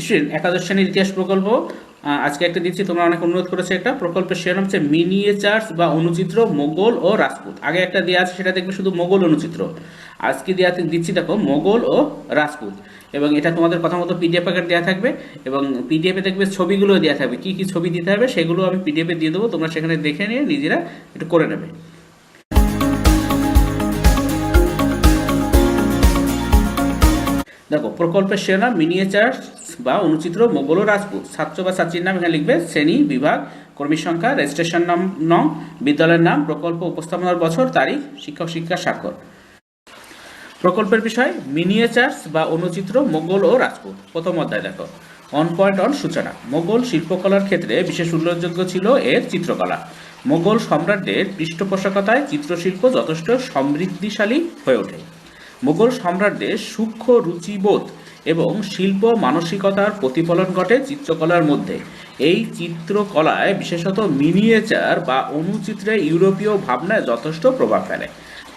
Student একাদশ শ্রেণীর ইতিহাস প্রকল্প আজকে একটা দিচ্ছি, তোমরা অনেক অনুরোধ করেছে। একটা প্রকল্পের শিরোনাম হচ্ছে মিনিয়েচার্স বা অনুচিত্র মোগল ও রাজপুত। আগে একটা দেওয়া আছে, সেটা দেখবে শুধু মোগল অনুচিত্র। আজকে দিচ্ছি দেখো মোগল ও রাজপুত, এবং এটা তোমাদের কথা মতো পিডিএফ আকার দেওয়া থাকবে, এবং পিডিএফে দেখবে ছবিগুলো দেওয়া থাকবে, কি কি ছবি দিতে হবে সেগুলো আমি পিডিএফে দিয়ে দেবো, তোমরা সেখানে দেখে নিয়ে নিজেরা একটু করে নেবে। দেখো প্রকল্পের শিরোনাম মিনিয়েচার্স বা অনুচিত্র মোগল ও রাজপুত। ছাত্র বা ছাত্রীর নাম এখানে লিখবে, শ্রেণী, বিভাগ, কর্মী সংখ্যা, রেজিস্ট্রেশন নং, বিদ্যালয়ের নাম, প্রকল্প উপস্থাপনার বছর, তারিখ, শিক্ষক শিক্ষা স্বাক্ষর। প্রকল্পের বিষয় মিনিয়েচার্স বা অনুচিত্র মোগল ও রাজপুত। প্রথম অধ্যায় দেখো 1.1 সূচনা। মোগল শিল্পকলার ক্ষেত্রে বিশেষ উল্লেখযোগ্য ছিল এর চিত্রকলা। মোগল সম্রাটদের পৃষ্ঠপোষকতায় চিত্রশিল্প যথেষ্ট সমৃদ্ধিশালী হয়ে ওঠে। মোগল সম্রাটদের সূক্ষ্ম রুচিবোধ এবং শিল্প মানসিকতার প্রতিফলন ঘটে চিত্রকলার মধ্যে। এই চিত্রকলায় বিশেষত মিনিয়েচার বা অনুচিত্রে ইউরোপীয় ভাবনায় যথেষ্ট প্রভাব ফেলে।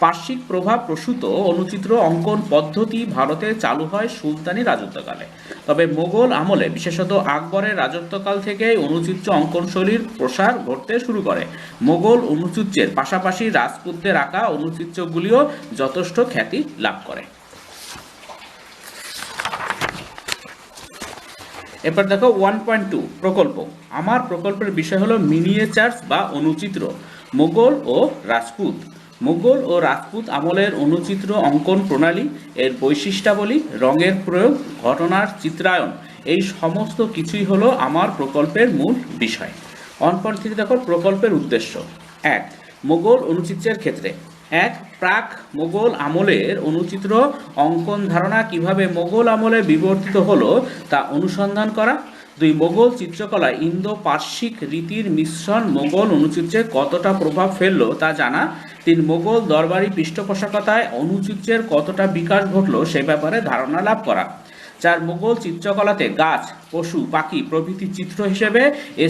পার্শ্বিক প্রভাব প্রসূত অনুচিত্র অঙ্কন পদ্ধতি ভারতে চালু হয় সুলতানি রাজত্বকালে। তবে মোগল আমলে বিশেষত আকবরের রাজত্বকাল থেকে অনুচিত্র অঙ্কনশৈলীর প্রসার ঘটতে শুরু করে। মোগল অনুচিত্রের পাশাপাশি রাজপুতদের আঁকা অনুচিত্রগুলিও যথেষ্ট খ্যাতি লাভ করে। এরপর দেখো 1.2 প্রকল্প। আমার প্রকল্পের বিষয় হলো মিনিয়েচার্স বা অনুচিত্র মোগল ও রাজপুত। মোগল ও রাজপুত আমলের অনুচিত্র অঙ্কন প্রণালী, এর বৈশিষ্ট্যাবলী, রঙের প্রয়োগ, ঘটনার চিত্রায়ন, এই সমস্ত কিছুই হলো আমার প্রকল্পের মূল বিষয়। 1.3 দেখো প্রকল্পের উদ্দেশ্য। 1. মোগল অনুচিত্রের ক্ষেত্রে। 1. প্রাক মোগল আমলের অনুচিত্র অঙ্কন ধারণা কিভাবে মোগল আমলে বিবর্তিত হলো তা অনুসন্ধান করা। 2. মোগল চিত্রকলায় ইন্দো পার্শ্বিক রীতির মিশ্রণ মোগল অনুচিত্রে কতটা প্রভাব ফেললো তা জানা। 3. মোগল দরবারি পৃষ্ঠপোষকতায় অনুচিত্রের কতটা বিকাশ ঘটলো সে ব্যাপারে ধারণা লাভ করা। 4. মোগল চিত্রকলাতে গাছ, পশু, পাখি প্রভৃতি চিত্র হিসেবে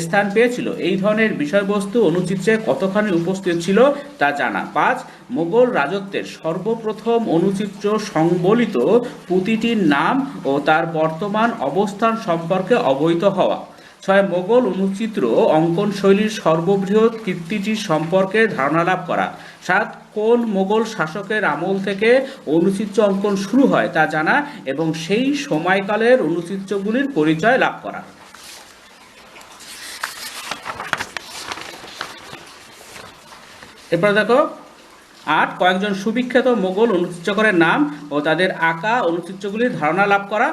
স্থান পেয়েছিল, এই ধরনের বিষয়বস্তু অনুচিত্রে কতখানি উপস্থিত ছিল তা জানা। 5. মোগল রাজত্বের সর্বপ্রথম অনুচিত্র সংবলিত পুঁতিটির নাম ও তার বর্তমান অবস্থান সম্পর্কে অবহিত হওয়া। 6. মোগল অনুচিত্র অঙ্কন শৈলীর সর্ববৃহৎ কীর্তিটির সম্পর্কে ধারণা লাভ করা। 7. কোন মোগল শাসকের আমল থেকে অনুচিত্র অঙ্কন শুরু হয় তা জানা এবং সেই সময়কালের অনুচিত্রগুলির পরিচয় লাভ করা। এরপর দেখো 8. কয়েকজন সুবিখ্যাত মোগল অনুচিত্রকারের নাম ও তাদের আঁকা অনুচিত্রগুলির ধারণা লাভ করা।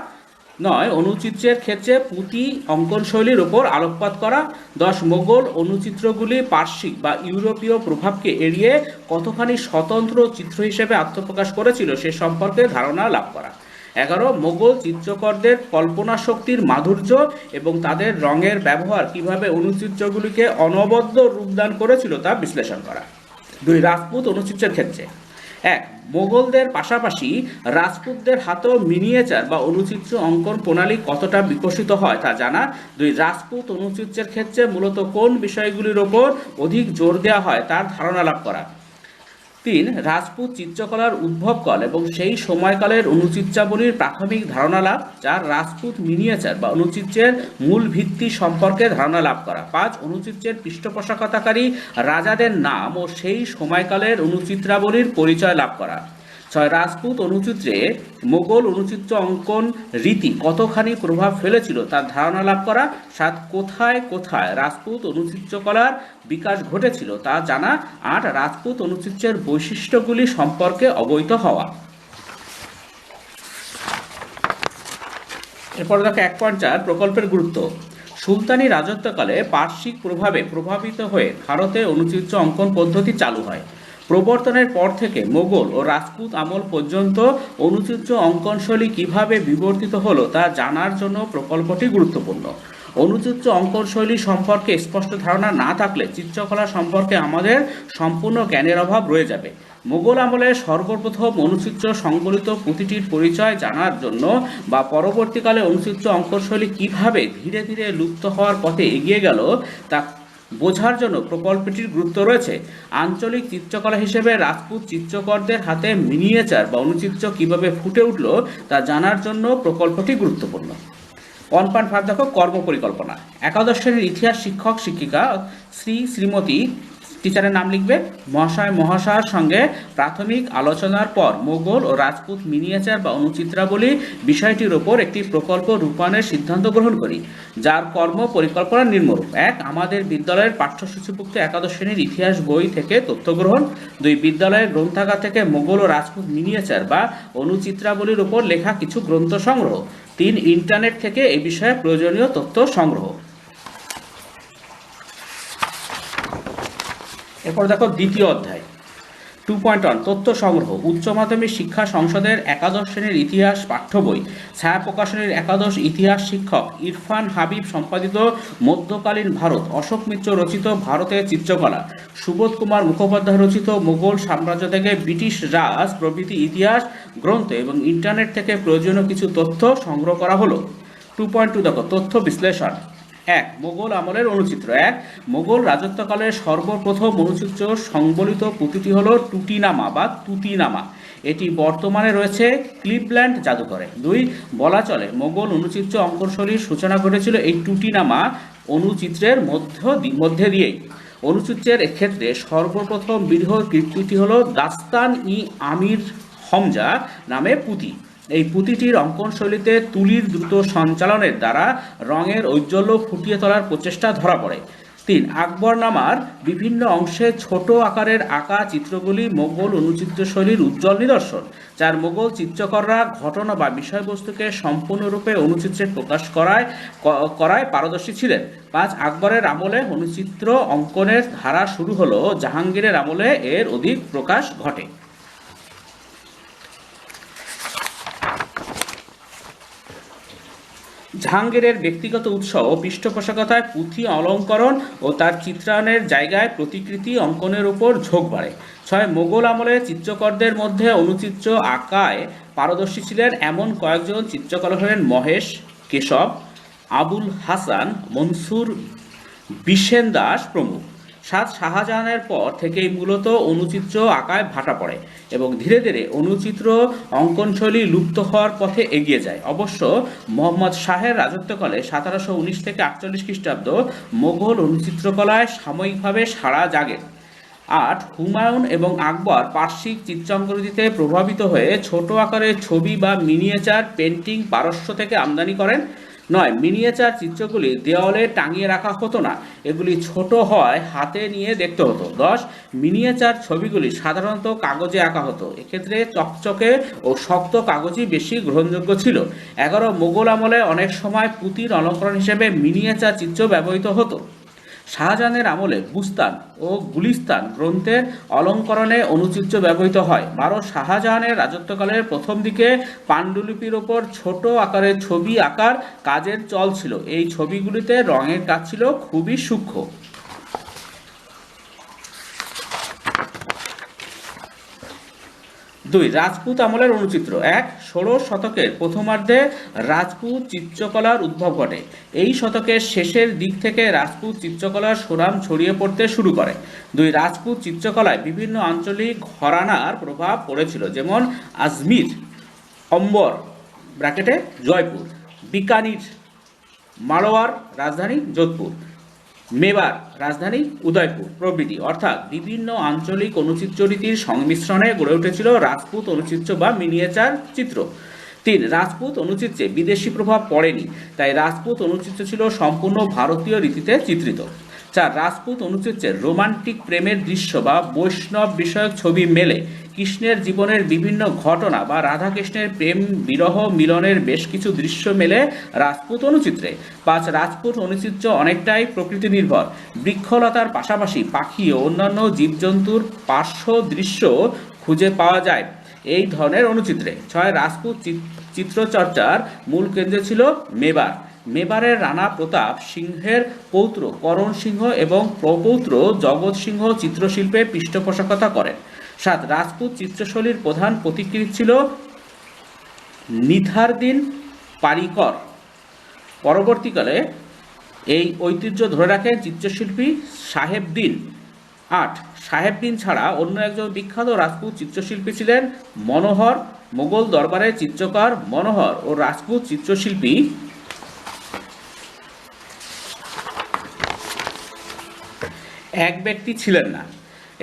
9. অনুচিত্রের ক্ষেত্রে পুঁতি অঙ্কনশৈলীর উপর আলোকপাত করা। 10. মোগল অনুচিত্রগুলি পার্শ্বিক বা ইউরোপীয় প্রভাবকে এড়িয়ে কতখানি স্বতন্ত্র চিত্র হিসেবে আত্মপ্রকাশ করেছিল সে সম্পর্কে ধারণা লাভ করা। 11. মোগল চিত্রকরদের কল্পনা শক্তির মাধুর্য এবং তাদের রঙের ব্যবহার কিভাবে অনুচিত্রগুলিকে অনবদ্য রূপদান করেছিল তা বিশ্লেষণ করা। 2. রাজপুত অনুচিত্রের ক্ষেত্রে। 1. মোগলদের পাশাপাশি রাজপুতদের হাতেও মিনিয়েচার বা অনুচিত্র অঙ্কন প্রণালী কতটা বিকশিত হয় তা জানা। 2. রাজপুত অনুচিত্রের ক্ষেত্রে মূলত কোন বিষয়গুলির ওপর অধিক জোর দেওয়া হয় তার ধারণা লাভ করা। 3. রাজপুত চিত্রকলার উদ্ভবকাল এবং সেই সময়কালের অনুচিত্রাবলীর প্রাথমিক ধারণা লাভ। 4. রাজপুত মিনিয়েচার বা অনুচিত্রের মূল ভিত্তি সম্পর্কে ধারণা লাভ করা। 5. অনুচিত্রের পৃষ্ঠপোষকতাকারী রাজাদের নাম ও সেই সময়কালের অনুচিত্রাবলীর পরিচয় লাভ করা। 6. রাজপুত অনুচিত্রে মোগল অনুচিত্র অঙ্কন রীতি কতখানি প্রভাব ফেলেছিল তার ধারণা লাভ করা। 7. কোথায় কোথায় রাজপুত অনুচিত্রকলার বিকাশ ঘটেছিল তা জানা। 8. রাজপুত অনুচিত্রের বৈশিষ্ট্যগুলি সম্পর্কে অবহিত হওয়া। এরপর দেখো 1.4 প্রকল্পের গুরুত্ব। সুলতানি রাজত্বকালে পার্শ্বিক প্রভাবে প্রভাবিত হয়ে ভারতে অনুচিত্র অঙ্কন পদ্ধতি চালু হয়। প্রবর্তনের পর থেকে মোগল ও রাজপুত আমল পর্যন্ত অনুচিত্র অঙ্কনশৈলী কিভাবে বিবর্তিত হলো তা জানার জন্য প্রকল্পটি গুরুত্বপূর্ণ। অনুচিত্র অঙ্কনশৈলী সম্পর্কে স্পষ্ট ধারণা না থাকলে চিত্রকলা সম্পর্কে আমাদের সম্পূর্ণ জ্ঞানের অভাব রয়ে যাবে। মোগল আমলে সর্বপ্রথম অনুচিত্র সংবলিত পুঁতিটির পরিচয় জানার জন্য বা পরবর্তীকালে অনুচিত্র অঙ্কনশৈলী কিভাবে ধীরে ধীরে লুপ্ত হওয়ার পথে এগিয়ে গেল তা বোঝার জন্য প্রকল্পটির গুরুত্ব রয়েছে। আঞ্চলিক চিত্রকলা হিসেবে রাজপুত চিত্রকরদের হাতে মিনিয়েচার বা অনুচিত্র কিভাবে ফুটে উঠল তা জানার জন্য প্রকল্পটি গুরুত্বপূর্ণ। 1.5 দেখো কর্ম পরিকল্পনা। একাদশ শ্রেণীর ইতিহাস শিক্ষক শিক্ষিকা শ্রীমতী টিচারের নাম লিখবে, মহাশয় মহাশয়ের সঙ্গে প্রাথমিক আলোচনার পর মোগল ও রাজপুত মিনিয়েচার বা অনুচিত্রাবলী বিষয়টির ওপর একটি প্রকল্প রূপায়ণের সিদ্ধান্ত গ্রহণ করি, যার কর্ম পরিকল্পনা নিম্নরূপ: 1. আমাদের বিদ্যালয়ের পাঠ্যসূচিভুক্ত একাদশ শ্রেণীর ইতিহাস বই থেকে তথ্য গ্রহণ। 2. বিদ্যালয়ের গ্রন্থাগার থেকে মোগল ও রাজপুত মিনিয়েচার বা অনুচিত্রাবলীর উপর লেখা কিছু গ্রন্থ সংগ্রহ। 3. ইন্টারনেট থেকে এই বিষয়ে প্রয়োজনীয় তথ্য সংগ্রহ। এরপর দেখো দ্বিতীয় অধ্যায় 2.1 তথ্য সংগ্রহ। উচ্চ মাধ্যমিক শিক্ষা সংসদের একাদশ শ্রেণীর ইতিহাস পাঠ্য বই, ছায়া প্রকাশনীর একাদশ ইতিহাস শিক্ষক ইরফান হাবিব সম্পাদিত মধ্যকালীন ভারত, অশোক মিত্র রচিত ভারতের চিত্রকলা, সুবোধ কুমার মুখোপাধ্যায় রচিত মোগল সাম্রাজ্য থেকে ব্রিটিশ রাজ প্রভৃতি ইতিহাস গ্রন্থ এবং ইন্টারনেট থেকে প্রয়োজনীয় কিছু তথ্য সংগ্রহ করা হলো। 2.2 দেখো তথ্য বিশ্লেষণ। 1. মোগল আমলের অনুচিত্র। 1. মোগল রাজত্বকালের সর্বপ্রথম অনুচিত্র সংবলিত পুঁথিটি হল টুটিনামা বা তুতিনামা। এটি বর্তমানে রয়েছে ক্লিভল্যান্ড জাদুঘরে। 2. বলা চলে মোগল অনুচিত্র অঙ্কনশৈলীর সূচনা ঘটেছিল এই টুটিনামা অনুচিত্রের মধ্যে দিয়েই। অনুচিত্রের ক্ষেত্রে সর্বপ্রথম বৃহৎ কৃতিটি হল দাস্তান ই আমির হমজা নামে পুঁথি। এই পুঁথিটির অঙ্কনশৈলীতে তুলির দ্রুত সঞ্চালনের দ্বারা রঙের ঔজ্জ্বল্য ফুটিয়ে তোলার প্রচেষ্টা ধরা পড়ে। 3. আকবরনামার বিভিন্ন অংশে ছোট আকারের আঁকা চিত্রগুলি মোগল অনুচিত্র শৈলীর উজ্জ্বল নিদর্শন। 4. মোগল চিত্রকররা ঘটনা বা বিষয়বস্তুকে সম্পূর্ণরূপে অনুচিত্রে প্রকাশ করায় পারদর্শী ছিলেন। 5. আকবরের আমলে অনুচিত্র অঙ্কনের ধারা শুরু হলো, জাহাঙ্গীরের আমলে এর অধিক প্রকাশ ঘটে। জাহাঙ্গীরের ব্যক্তিগত উৎস ও পৃষ্ঠপোষকতায় পুঁথি অলঙ্করণ ও তার চিত্রায়নের জায়গায় প্রতিকৃতি অঙ্কনের উপর ঝোঁক বাড়ে। 6. মোগল আমলে চিত্রকরদের মধ্যে অনুচিত্র আঁকায় পারদর্শী ছিলেন এমন কয়েকজন চিত্রকর হলেন মহেশ, কেশব, আবুল হাসান, মনসুর, বিশেন দাস প্রমুখ। 7. শাহজাহানের পর থেকেই মূলত অনুচিত্র আঁকায় ভাটা পড়ে এবং ধীরে ধীরে অনুচিত্র অঙ্কনশৈলী লুপ্ত হওয়ার পথে এগিয়ে যায়। অবশ্য মোহাম্মদ শাহের রাজত্বকালে 1719 থেকে 48 খ্রিস্টাব্দ মোগল অনুচিত্রকলায় সাময়িকভাবে সাড়া জাগে। 8. হুমায়ুন এবং আকবর পার্শ্বিক চিত্রাঙ্কনীতে প্রভাবিত হয়ে ছোট আকারের ছবি বা মিনিয়েচার পেন্টিং পারস্য থেকে আমদানি করেন। 9. মিনিয়েচার চিত্রগুলি দেওয়ালে টাঙিয়ে রাখা হতো না, এগুলি ছোট হওয়ায় হাতে নিয়ে দেখতে হতো। 10. মিনিয়েচার ছবিগুলি সাধারণত কাগজে আঁকা হতো, এক্ষেত্রে চকচকে ও শক্ত কাগজই বেশি গ্রহণযোগ্য ছিল। 11. মোগল আমলে অনেক সময় পুঁতির অলঙ্করণ হিসেবে মিনিয়েচার চিত্র ব্যবহৃত হতো। শাহজাহানের আমলে বুস্তান ও গুলিস্তান গ্রন্থের অলঙ্করণে অনুচিত্র ব্যবহৃত হয়। 12. শাহজাহানের রাজত্বকালের প্রথম দিকে পাণ্ডুলিপির ওপর ছোট আকারের ছবি আঁকার কাজের চল ছিল, এই ছবিগুলিতে রঙের কাজ ছিল খুবই সূক্ষ্ম। 2. রাজপুত আমলের অনুচিত্র। 1. 16 শতকের প্রথমার্ধে রাজপুত চিত্রকলার উদ্ভব ঘটে। এই শতকের শেষের দিক থেকে রাজপুত চিত্রকলার সুনাম ছড়িয়ে পড়তে শুরু করে। 2. রাজপুত চিত্রকলায় বিভিন্ন আঞ্চলিক ঘরানার প্রভাব পড়েছিল, যেমন আজমির, অম্বর ব্র্যাকেটে জয়পুর, বিকানির, মারওয়ার রাজধানী যোধপুর, মেবার রাজধানী উদয়পুর প্রভৃতি, অর্থাৎ বিভিন্ন আঞ্চলিক অনুচিত্র রীতির সংমিশ্রণে গড়ে উঠেছিল রাজপুত অনুচিত্র বা মিনিয়েচার চিত্র। 3. রাজপুত অনুচিত্রে বিদেশি প্রভাব পড়েনি, তাই রাজপুত অনুচিত্র ছিল সম্পূর্ণ ভারতীয় রীতিতে চিত্রিত। 4. রাজপুত অনুচিত্রের রোমান্টিক প্রেমের দৃশ্য বা বৈষ্ণব বিষয়ক ছবি মেলে। কৃষ্ণের জীবনের বিভিন্ন ঘটনা বা রাধাকৃষ্ণের প্রেম বিরহ মিলনের বেশ কিছু দৃশ্য মেলে রাজপুত অনুচিত্রে। 5. রাজপুত অনুচিত্র অনেকটাই প্রকৃতি নির্ভর, বৃক্ষলতার পাশাপাশি পাখি ও অন্যান্য জীবজন্তুর পার্শ্ব দৃশ্য খুঁজে পাওয়া যায় এই ধরনের অনুচিত্রে। 6. রাজপুত চিত্রচর্চার মূল কেন্দ্র ছিল মেবার। মেবারের রানা প্রতাপ সিংহের পৌত্র করণ সিংহ এবং প্রপৌত্র জগৎ সিংহ চিত্রশিল্পে পৃষ্ঠপোষকতা করেন। 7. রাজপুত চিত্রশৈলীর প্রধান প্রতিকৃতি ছিল নিথারদিন পারিকর। পরবর্তীকালে এই ঐতিহ্য ধরে রাখেন চিত্রশিল্পী সাহেবদিন। 8. সাহেবদিন ছাড়া অন্য একজন বিখ্যাত রাজপুত চিত্রশিল্পী ছিলেন মনোহর। মোগল দরবারের চিত্রকর মনোহর ও রাজপুত চিত্রশিল্পী এক ব্যক্তি ছিলেন না।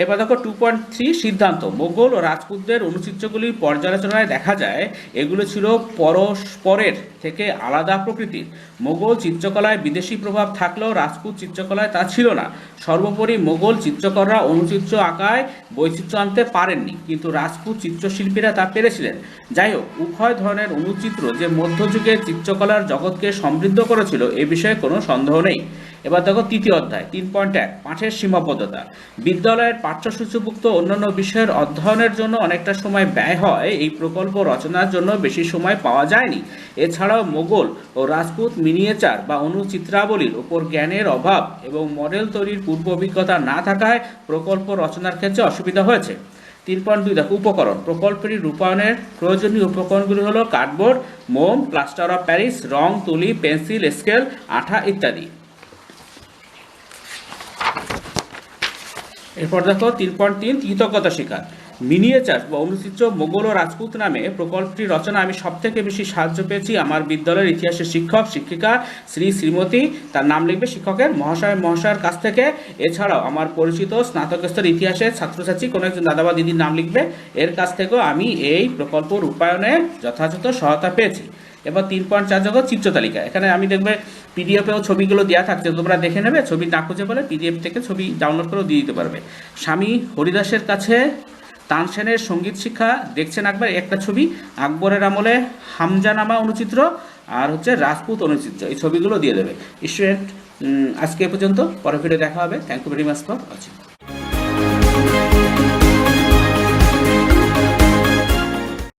এবার দেখো 2.3 সিদ্ধান্ত। মোগল ও রাজপুতদের অনুচিত্রগুলির পর্যালোচনায় দেখা যায় এগুলো ছিল পরস্পরের থেকে আলাদা প্রকৃতির। মোগল চিত্রকলায় বিদেশি প্রভাব থাকলেও রাজপুত চিত্রকলায় তা ছিল না। সর্বোপরি মোগল চিত্রকররা অনুচিত্র আঁকায় বৈচিত্র্য আনতে পারেননি, কিন্তু রাজপুত চিত্রশিল্পীরা তা পেরেছিলেন। যাই হোক, উভয় ধরনের অনুচিত্র যে মধ্যযুগের চিত্রকলার জগৎকে সমৃদ্ধ করেছিল এ বিষয়ে কোনো সন্দেহ নেই। এবার দেখো তৃতীয় অধ্যায় 3.1 পাঠের সীমাবদ্ধতা। বিদ্যালয়ের পাঠ্যসূচিভুক্ত অন্যান্য বিষয়ের অধ্যয়নের জন্য অনেকটা সময় ব্যয় হয়, এই প্রকল্প রচনার জন্য বেশি সময় পাওয়া যায়নি। এছাড়াও মোগল ও রাজপুত মিনিয়েচার বা অনুচিত্রাবলীর উপর জ্ঞানের অভাব এবং মডেল তৈরির পূর্ব অভিজ্ঞতা না থাকায় প্রকল্প রচনার ক্ষেত্রে অসুবিধা হয়েছে। 3.2 দেখো উপকরণ। প্রকল্পটি রূপায়ণের প্রয়োজনীয় উপকরণগুলি হলো কার্ডবোর্ড, মোম, প্লাস্টার অফ প্যারিস, রং, তুলি, পেন্সিল, স্কেল, আঠা ইত্যাদি। এরপর দেখো 3.3 কৃতজ্ঞতা স্বীকার। মিনিয়েচার বা অনুচিত্র মোগল ও রাজপুত নামে প্রকল্পটি রচনা আমি সবথেকে বেশি সাহায্য পেয়েছি আমার বিদ্যালয়ের ইতিহাসের শিক্ষক শিক্ষিকা শ্রীমতী, তার নাম লিখবে শিক্ষকের, মহাশয়ের কাছ থেকে। এছাড়াও আমার পরিচিত স্নাতকোত্তর ইতিহাসের ছাত্রছাত্রী কোনো একজন দাদা বা দিদির নাম লিখবে, এর কাছ থেকেও আমি এই প্রকল্প রূপায়ণে যথাযথ সহায়তা পেয়েছি। এবার 3.4 জগৎ চিত্র তালিকা। এখানে আমি দেখবে পিডিএফেও ছবিগুলো দেওয়া থাকছে, তোমরা দেখে নেবে। ছবি না খুঁজে পেলে পিডিএফ থেকে ছবি ডাউনলোড করে দিয়ে দিতে পারবে। স্বামী হরিদাসের কাছে তানসেনের সঙ্গীত শিক্ষা দেখছেন একবার, একটা ছবি। আকবরের আমলে হামজানামা অনুচিত্র, আর হচ্ছে রাজপুত অনুচিত্র, এই ছবিগুলো দিয়ে দেবে। স্টুডেন্ট, আজকে এ পর্যন্ত, পরের ভিডিও দেখা হবে। Thank you very much for watching.